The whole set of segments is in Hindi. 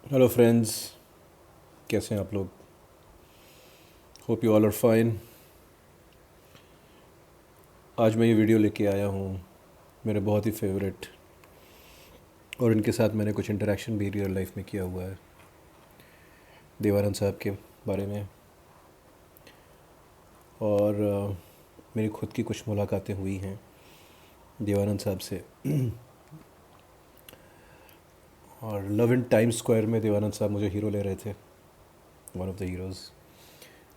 हेलो फ्रेंड्स, कैसे हैं आप लोग? Hope you all are fine. आज मैं ये वीडियो लेके आया हूँ मेरे बहुत ही फेवरेट, और इनके साथ मैंने कुछ इंटरेक्शन भी रियल लाइफ में किया हुआ है, देवानंद साहब के बारे में। और मेरी खुद की कुछ मुलाकातें हुई हैं देवानंद साहब से। और लव इन टाइम स्क्वायर में देवानंद साहब मुझे हीरो ले रहे थे, वन ऑफ द हीरोज़।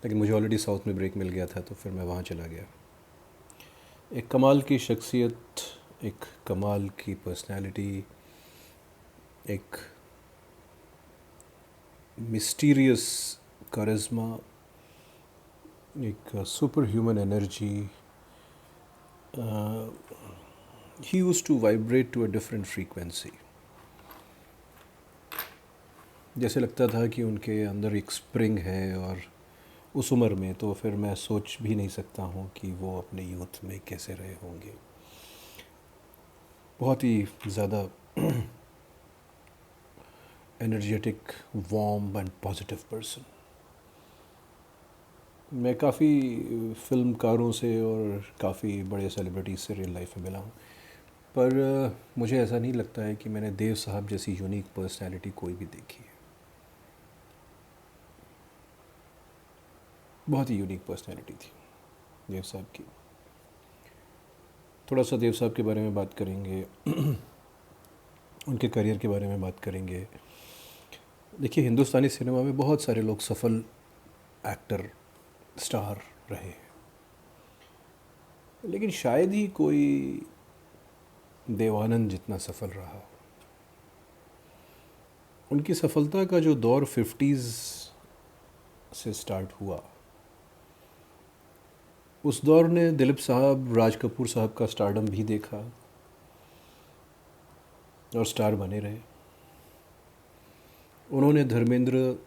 लेकिन मुझे ऑलरेडी साउथ में ब्रेक मिल गया था, तो फिर मैं वहाँ चला गया। एक कमाल की शख्सियत, एक कमाल की पर्सनालिटी, एक मिस्टीरियस करिश्मा, एक super human energy. He use to vibrate to a different frequency. जैसे लगता था कि उनके अंदर एक स्प्रिंग है, और उस उम्र में तो फिर मैं सोच भी नहीं सकता हूँ कि वो अपने यूथ में कैसे रहे होंगे। बहुत ही ज़्यादा energetic, warm and positive person. मैं काफ़ी फिल्मकारों से और काफ़ी बड़े सेलिब्रिटीज़ से रियल लाइफ में मिला हूँ, पर मुझे ऐसा नहीं लगता है कि मैंने देव साहब जैसी यूनिक पर्सनैलिटी कोई भी देखी है। बहुत ही यूनिक पर्सनैलिटी थी देव साहब की। थोड़ा सा देव साहब के बारे में बात करेंगे, उनके करियर के बारे में बात करेंगे। देखिए, हिंदुस्तानी सिनेमा में बहुत सारे लोग सफल एक्टर, स्टार रहे हैं, लेकिन शायद ही कोई देवानंद जितना सफल रहा। उनकी सफलता का जो दौर 50s से स्टार्ट हुआ, उस दौर ने दिलीप साहब, राज कपूर साहब का स्टारडम भी देखा, और स्टार बने रहे। उन्होंने धर्मेंद्र,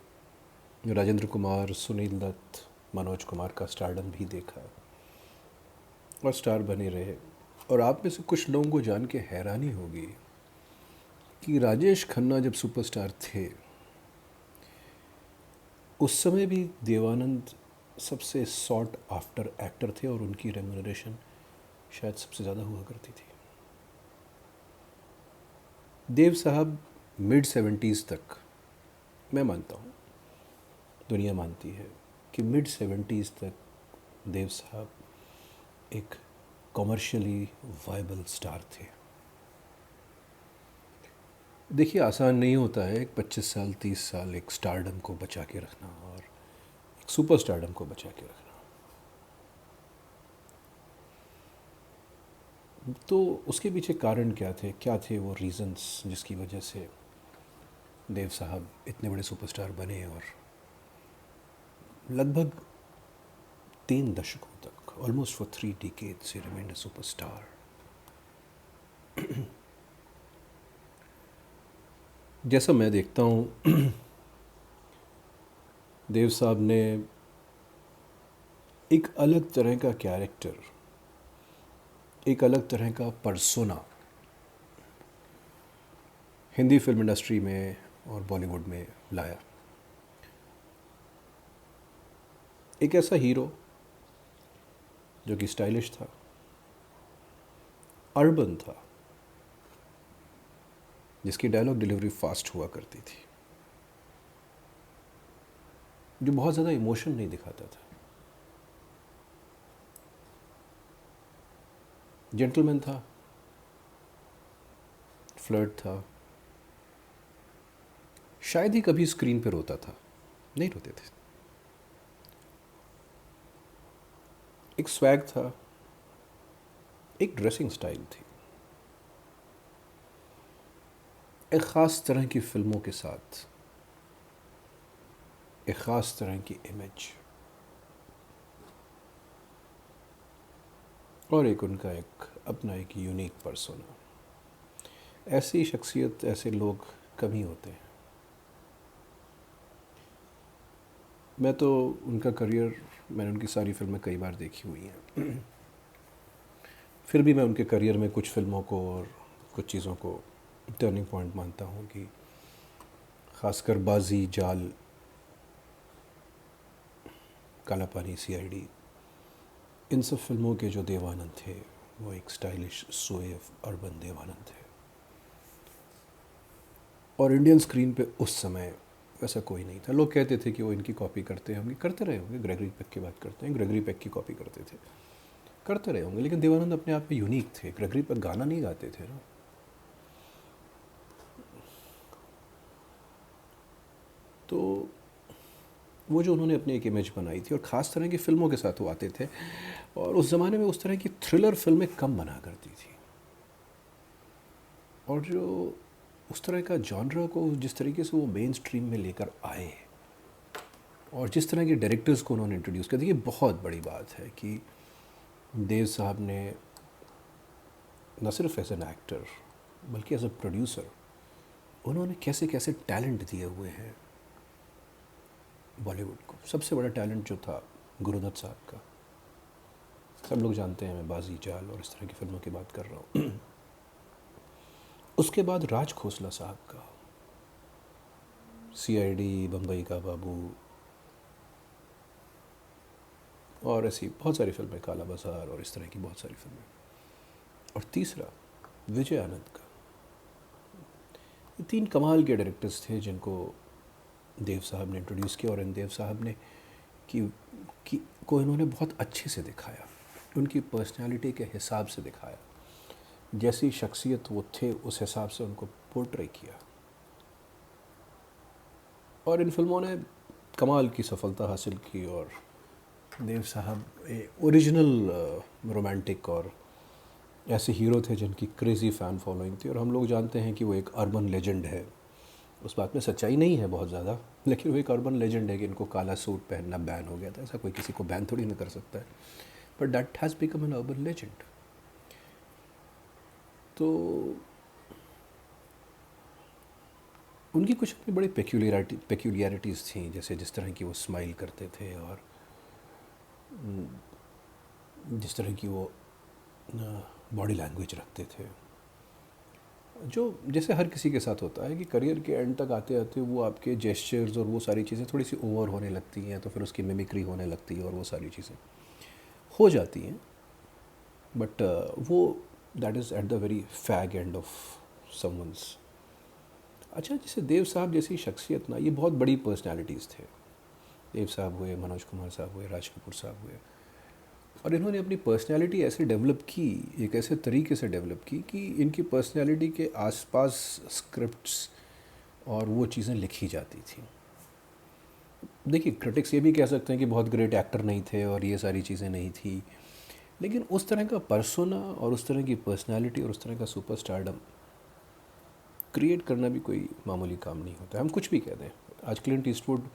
राजेंद्र कुमार, सुनील दत्त, मनोज कुमार का स्टारडम भी देखा, और स्टार बने रहे। और आप में से कुछ लोगों को जान के हैरानी होगी कि राजेश खन्ना जब सुपरस्टार थे, उस समय भी देवानंद सबसे सॉट आफ्टर एक्टर थे, और उनकी रेम्यूनरेशन शायद सबसे ज़्यादा हुआ करती थी। देव साहब मिड 70s तक, मैं मानता हूँ, दुनिया मानती है कि मिड 70s तक देव साहब एक कमर्शियली वायबल स्टार थे। देखिए, आसान नहीं होता है एक 25 साल 30 साल एक स्टारडम को बचा के रखना, और एक सुपर स्टारडम को बचा के रखना। तो उसके पीछे कारण क्या थे, क्या थे वो रीज़न्स जिसकी वजह से देव साहब इतने बड़े सुपरस्टार बने, और लगभग 3 दशकों तक, almost for 3 decades, he remained a superstar. जैसा मैं देखता हूँ, देव साहब ने एक अलग तरह का कैरेक्टर, एक अलग तरह का पर्सोना हिंदी फिल्म इंडस्ट्री में और बॉलीवुड में लाया। एक ऐसा हीरो जो कि स्टाइलिश था, अर्बन था, जिसकी डायलॉग डिलीवरी फास्ट हुआ करती थी, जो बहुत ज़्यादा इमोशन नहीं दिखाता था, जेंटलमैन था, फ्लर्ट था। शायद ही कभी स्क्रीन पर रोता था, नहीं रोते थे। एक स्वैग था, एक ड्रेसिंग स्टाइल थी, एक ख़ास तरह की फिल्मों के साथ एक ख़ास तरह की इमेज, और एक उनका एक अपना एक यूनिक पर्सोना। ऐसी शख्सियत, ऐसे लोग कम ही होते हैं। मैं तो उनका करियर, मैंने उनकी सारी फिल्में कई बार देखी हुई हैं। फिर भी मैं उनके करियर में कुछ फिल्मों को और कुछ चीज़ों को टर्निंग पॉइंट मानता हूँ कि ख़ासकर बाजी, जाल, काला पानी, सीआईडी, इन सब फिल्मों के जो देवानंद थे वो एक स्टाइलिश सोएव अर्बन देवानंद थे। और इंडियन स्क्रीन पे उस समय वैसा कोई नहीं था। लोग कहते थे कि वो इनकी कॉपी करते होंगे, करते रहे होंगे। ग्रेगरी पेक की बात करते हैं, ग्रेगरी पेक की कॉपी करते थे, करते रहे होंगे, लेकिन देवानंद अपने आप में यूनिक थे। ग्रेगरी पेक गाना नहीं गाते थे ना। तो वो जो उन्होंने अपनी एक इमेज बनाई थी, और ख़ास तरह की फ़िल्मों के साथ वो आते थे, और उस ज़माने में उस तरह की थ्रिलर फिल्में कम बना करती थी। और जो उस तरह का जॉनरा को जिस तरीके से वो मेन स्ट्रीम में लेकर आए, और जिस तरह के डायरेक्टर्स को उन्होंने इंट्रोड्यूस कर दिया, ये बहुत बड़ी बात है कि देव साहब ने न सिर्फ एज एन एक्टर बल्कि एज अ प्रोड्यूसर उन्होंने कैसे कैसे टैलेंट दिए हुए हैं बॉलीवुड को। सबसे बड़ा टैलेंट जो था गुरुदत्त साहब का, सब लोग जानते हैं, मैं बाजी, जाल और इस तरह की फिल्मों की बात कर रहा हूँ। उसके बाद राज खोसला साहब का, सीआईडी, बम्बई का बाबू और ऐसी बहुत सारी फिल्में, काला बाजार और इस तरह की बहुत सारी फिल्में। और तीसरा विजय आनंद का। ये तीन कमाल के डायरेक्टर्स थे जिनको देव साहब ने इंट्रोड्यूस किया, और इन देव साहब ने कि को इन्होंने बहुत अच्छे से दिखाया, उनकी पर्सनालिटी के हिसाब से दिखाया, जैसी शख्सियत वो थे उस हिसाब से उनको पोर्ट्रे किया। और इन फिल्मों ने कमाल की सफलता हासिल की। और देव साहब ओरिजिनल रोमांटिक और ऐसे हीरो थे जिनकी क्रेज़ी फ़ैन फॉलोइंग थी। और हम लोग जानते हैं कि वो एक अर्बन लेजेंड है। उस बात में सच्चाई नहीं है बहुत ज़्यादा, लेकिन वो एक अर्बन लेजेंड है कि इनको काला सूट पहनना बैन हो गया था। ऐसा कोई किसी को बैन थोड़ी ना कर सकता है, but that has become an urban legend. तो उनकी कुछ अपनी बड़ी पेक्यूलियरिटीज़ थी, जैसे जिस तरह की वो स्माइल करते थे, और जिस तरह की वो बॉडी लैंग्वेज रखते थे, जो जैसे हर किसी के साथ होता है कि करियर के एंड तक आते आते वो आपके जेस्चर्स और वो सारी चीज़ें थोड़ी सी ओवर होने लगती हैं, तो फिर उसकी मिमिक्री होने लगती है और वो सारी चीज़ें हो जाती हैं। बट वो that is at the very fag end of someone's. अच्छा, जैसे देव साहब जैसी शख्सियत ना, ये बहुत बड़ी पर्सनालिटीज़ थे। देव साहब हुए, मनोज कुमार साहब हुए, राज कपूर साहब हुए, और इन्होंने अपनी पर्सनैलिटी ऐसे डेवलप की, एक ऐसे तरीके से डेवलप की कि इनकी पर्सनैलिटी के आसपास स्क्रिप्ट्स और वो चीज़ें लिखी जाती थी। देखिए, क्रिटिक्स ये भी कह सकते हैं कि बहुत ग्रेट एक्टर नहीं थे और ये सारी चीज़ें नहीं थी, लेकिन उस तरह का पर्सोना और उस तरह की पर्सनैलिटी और उस तरह का सुपरस्टारडम क्रिएट करना भी कोई मामूली काम नहीं होता। हम कुछ भी कह दें, आज क्लिंट ईस्टवुड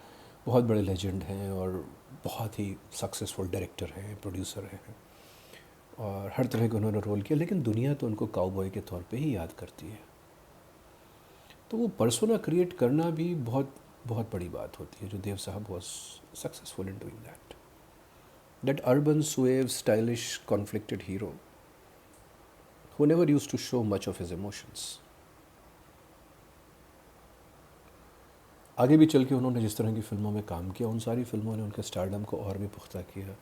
बहुत बड़े लेजेंड हैं और बहुत ही सक्सेसफुल डायरेक्टर हैं, प्रोड्यूसर हैं, और हर तरह के उन्होंने रोल किया, लेकिन दुनिया तो उनको काउबॉय के तौर पे ही याद करती है। तो वो पर्सोना क्रिएट करना भी बहुत बहुत बड़ी बात होती है, जो देव साहब was successful in doing that. That urban suave stylish conflicted hero who never used to show much of his emotions. आगे भी चल के उन्होंने जिस तरह की फ़िल्मों में काम किया, उन सारी फ़िल्मों ने उनके स्टारडम को और भी पुख्ता किया।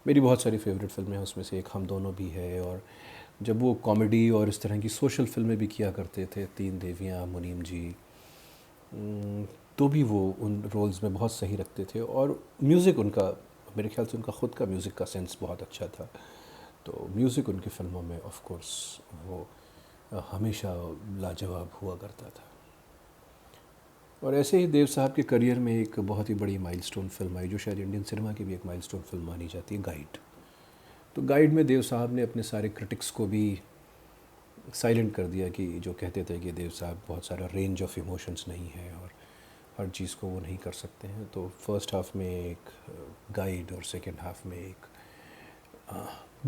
मेरी बहुत सारी फेवरेट फ़िल्में हैं, उसमें से एक हम दोनों भी है। और जब वो कॉमेडी और इस तरह की सोशल फ़िल्में भी किया करते थे, तीन देवियाँ, मुनीम जी, तो भी वो उन रोल्स में बहुत सही रखते थे। और म्यूज़िक उनका, मेरे ख्याल से उनका ख़ुद का म्यूज़िक का सेंस बहुत अच्छा था, तो म्यूज़िक उनकी फ़िल्मों में ऑफ कोर्स वो हमेशा लाजवाब हुआ करता था। और ऐसे ही देव साहब के करियर में एक बहुत ही बड़ी माइलस्टोन फिल्म आई, जो शायद इंडियन सिनेमा की भी एक माइलस्टोन फिल्म मानी जाती है, गाइड। तो गाइड में देव साहब ने अपने सारे क्रिटिक्स को भी साइलेंट कर दिया, कि जो कहते थे कि देव साहब बहुत सारा रेंज ऑफ इमोशंस नहीं है और हर चीज़ को वो नहीं कर सकते हैं। तो फर्स्ट हाफ में एक गाइड और सेकेंड हाफ में एक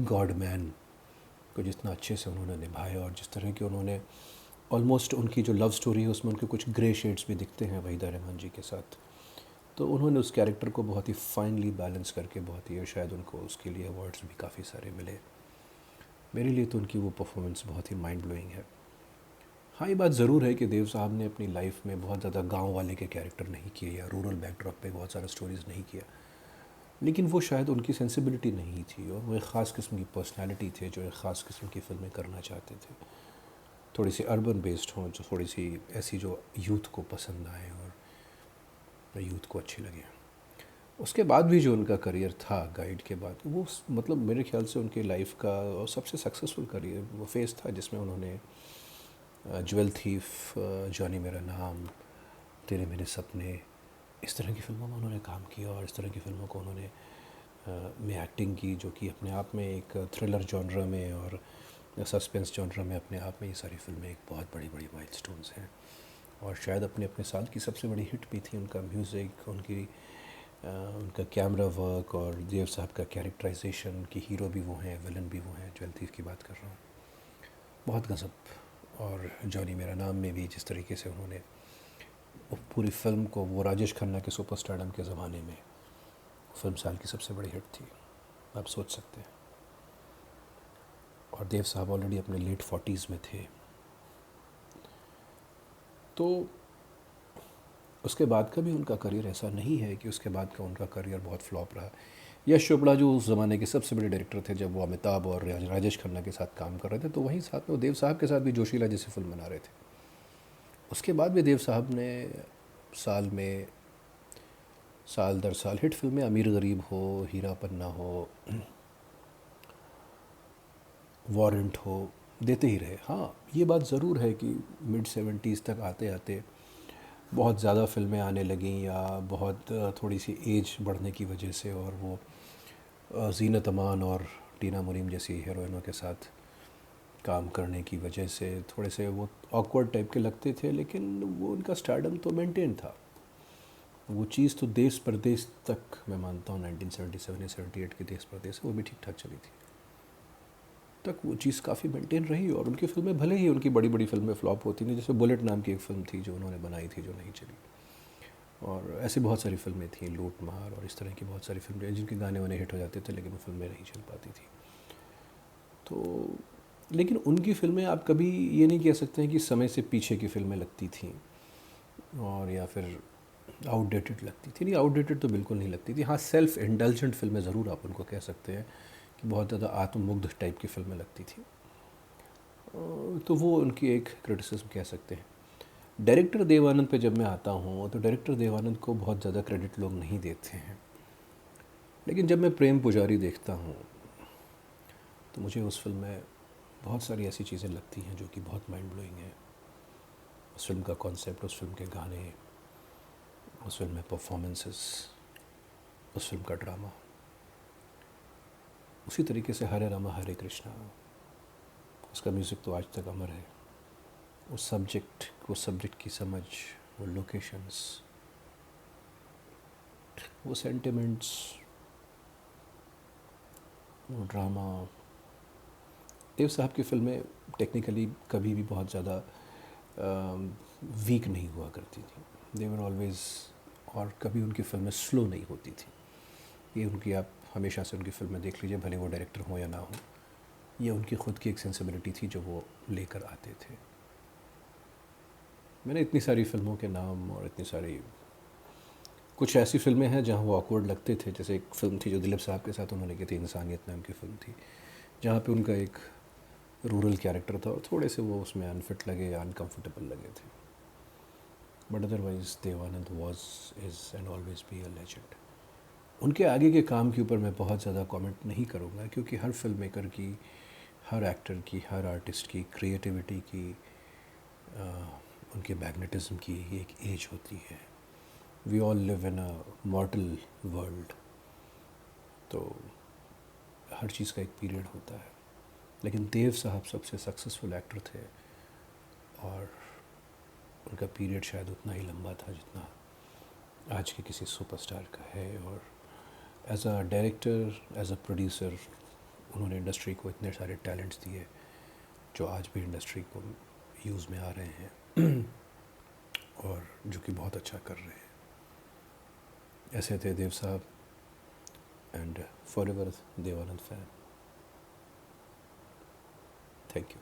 गॉड मैन को जितना अच्छे से उन्होंने निभाया, और जिस तरह की उन्होंने ऑलमोस्ट उनकी जो लव स्टोरी है उसमें उनके कुछ ग्रे शेड्स भी दिखते हैं वहीदा रहमान जी के साथ, तो उन्होंने उस कैरेक्टर को बहुत ही फाइनली बैलेंस करके बहुत ही, शायद उनको उसके लिए अवार्ड्स भी काफ़ी सारे मिले। मेरे लिए तो उनकी वो परफॉर्मेंस बहुत ही माइंड ब्लोइंग है। हाँ, ये बात ज़रूर है कि देव साहब ने अपनी लाइफ में बहुत ज़्यादा गांव वाले के कैरेक्टर नहीं किए या रूरल बैकड्रॉप पे बहुत सारा स्टोरीज़ नहीं किया, लेकिन वो शायद उनकी सेंसिबिलिटी नहीं थी और वो एक ख़ास किस्म की पर्सनालिटी थे जो एक ख़ास किस्म की फ़िल्में करना चाहते थे, थोड़ी सी अर्बन बेस्ड हों, जो थोड़ी सी ऐसी जो यूथ को पसंद आए और यूथ को अच्छी लगे। उसके बाद भी जो उनका करियर था गाइड के बाद, वो मतलब मेरे ख्याल से उनकी लाइफ का सबसे सक्सेसफुल करियर वो फेज़ था जिसमें उन्होंने ज्वेल थीफ, जॉनी मेरा नाम, तेरे मेरे सपने, इस तरह की फ़िल्मों में उन्होंने काम किया और इस तरह की फ़िल्मों को उन्होंने में एक्टिंग की, जो कि अपने आप में एक थ्रिलर जॉनरा में और सस्पेंस जॉनरा में अपने आप में ये सारी फ़िल्में एक बहुत बड़ी बड़ी माइलस्टोन्स हैं और शायद अपने अपने साल की सबसे बड़ी हिट भी थी। उनका म्यूज़िक, उनका कैमरा वर्क और देव साहब का कैरेक्टराइजेशन कि हीरो भी वो हैं, विलन भी वो हैं, ज्वेल थीफ की बात कर रहा हूँ, बहुत गज़ब। और जॉनी मेरा नाम में भी जिस तरीके से उन्होंने वो पूरी फिल्म को, वो राजेश खन्ना के सुपरस्टारडम के ज़माने में फिल्म साल की सबसे बड़ी हिट थी, आप सोच सकते हैं। और देव साहब ऑलरेडी अपने लेट 40s में थे, तो उसके बाद का भी उनका करियर ऐसा नहीं है कि उसके बाद का उनका करियर बहुत फ्लॉप रहा। यश चोपड़ा जो उस ज़माने के सबसे बड़े डायरेक्टर थे, जब वो अमिताभ और राजेश खन्ना के साथ काम कर रहे थे, तो वहीं साथ में वो देव साहब के साथ भी जोशीला जैसी फिल्म बना रहे थे। उसके बाद भी देव साहब ने साल में, साल दर साल हिट फिल्में, अमीर गरीब हो, हीरा पन्ना हो, वारंट हो, देते ही रहे। हाँ, ये बात ज़रूर है कि मिड 70s तक आते आते बहुत ज़्यादा फिल्में आने लगीं या बहुत थोड़ी सी एज बढ़ने की वजह से, और वो जीनत अमान और टीना मुनीम जैसी हीरोइनों के साथ काम करने की वजह से थोड़े से वो ऑकवर्ड टाइप के लगते थे, लेकिन वो उनका स्टारडम तो मेंटेन था। वो चीज़ तो देश परदेश तक मैं मानता हूँ 1977 या 78 के देश परदेश वो भी ठीक ठाक चली थी, तक वो चीज़ काफ़ी मेंटेन रही। और उनकी फिल्में भले ही उनकी बड़ी बड़ी फिल्में फ्लॉप होती थी, जैसे बुलेट नाम की एक फ़िल्म थी जो उन्होंने बनाई थी जो नहीं चली, और ऐसी बहुत सारी फिल्में थी, लूट मार और इस तरह की बहुत सारी फिल्में जिनके गाने वाने हिट हो जाते थे लेकिन वो फिल्में नहीं चल पाती थी। तो लेकिन उनकी फ़िल्में आप कभी ये नहीं कह सकते हैं कि समय से पीछे की फ़िल्में लगती थीं और या फिर आउटडेटेड लगती थी। नहीं, आउटडेटेड तो बिल्कुल नहीं लगती थी। हाँ, सेल्फ इंडल्जेंट फ़िल्में ज़रूर आप उनको कह सकते हैं कि बहुत ज़्यादा आत्ममुग्ध टाइप की फ़िल्में लगती थी, तो वो उनकी एक क्रिटिसिज्म कह सकते हैं। डायरेक्टर देवानंद पे जब मैं आता हूँ तो डायरेक्टर देवानंद को बहुत ज़्यादा क्रेडिट लोग नहीं देते हैं, लेकिन जब मैं प्रेम पुजारी देखता हूँ तो मुझे उस फिल्म में बहुत सारी ऐसी चीज़ें लगती हैं जो कि बहुत माइंड ब्लोइंग है। उस फिल्म का कॉन्सेप्ट, उस फिल्म के गाने, उस फिल्म में परफॉर्मेंसेस, उस फिल्म का ड्रामा, उसी तरीके से हरे रामा हरे कृष्णा, उसका म्यूज़िक तो आज तक अमर है। उस सब्जेक्ट की समझ, वो लोकेशंस, वो सेंटिमेंट्स, वो ड्रामा। देव साहब की फ़िल्में टेक्निकली कभी भी बहुत ज़्यादा वीक नहीं हुआ करती थी, दे वर ऑलवेज़, और कभी उनकी फ़िल्में स्लो नहीं होती थी। ये उनकी, आप हमेशा से उनकी फ़िल्में देख लीजिए, भले वो डायरेक्टर हो या ना हो, ये उनकी ख़ुद की एक सेंसिबिलिटी थी जो वो लेकर आते थे। मैंने इतनी सारी फ़िल्मों के नाम और इतनी सारी, कुछ ऐसी फ़िल्में हैं जहाँ वो ऑकवर्ड लगते थे, जैसे एक फ़िल्म थी जो दिलीप साहब के साथ उन्होंने की थी, इंसानियत नाम की फ़िल्म थी, जहाँ पे उनका एक रूरल कैरेक्टर था और थोड़े से वो उसमें अनफिट लगे या अनकम्फर्टेबल लगे थे। But otherwise Dev Anand was, is and always be a legend. उनके आगे के काम के ऊपर मैं बहुत ज़्यादा कमेंट नहीं करूँगा, क्योंकि हर फिल्म मेकर की, हर एक्टर की, हर आर्टिस्ट की क्रिएटिविटी की, उनके मैग्नेटिज्म की एक एज होती है। We all live in a mortal world, तो हर चीज़ का एक पीरियड होता है। लेकिन देव साहब सबसे सक्सेसफुल एक्टर थे और उनका पीरियड शायद उतना ही लंबा था जितना आज के किसी सुपरस्टार का है। और as a director, as a producer, उन्होंने इंडस्ट्री को इतने सारे टैलेंट्स दिए जो आज भी इंडस्ट्री को यूज़ में आ रहे हैं और जो कि बहुत अच्छा कर रहे हैं। ऐसे थे देव साहब, and forever Dev Anand fan. Thank you.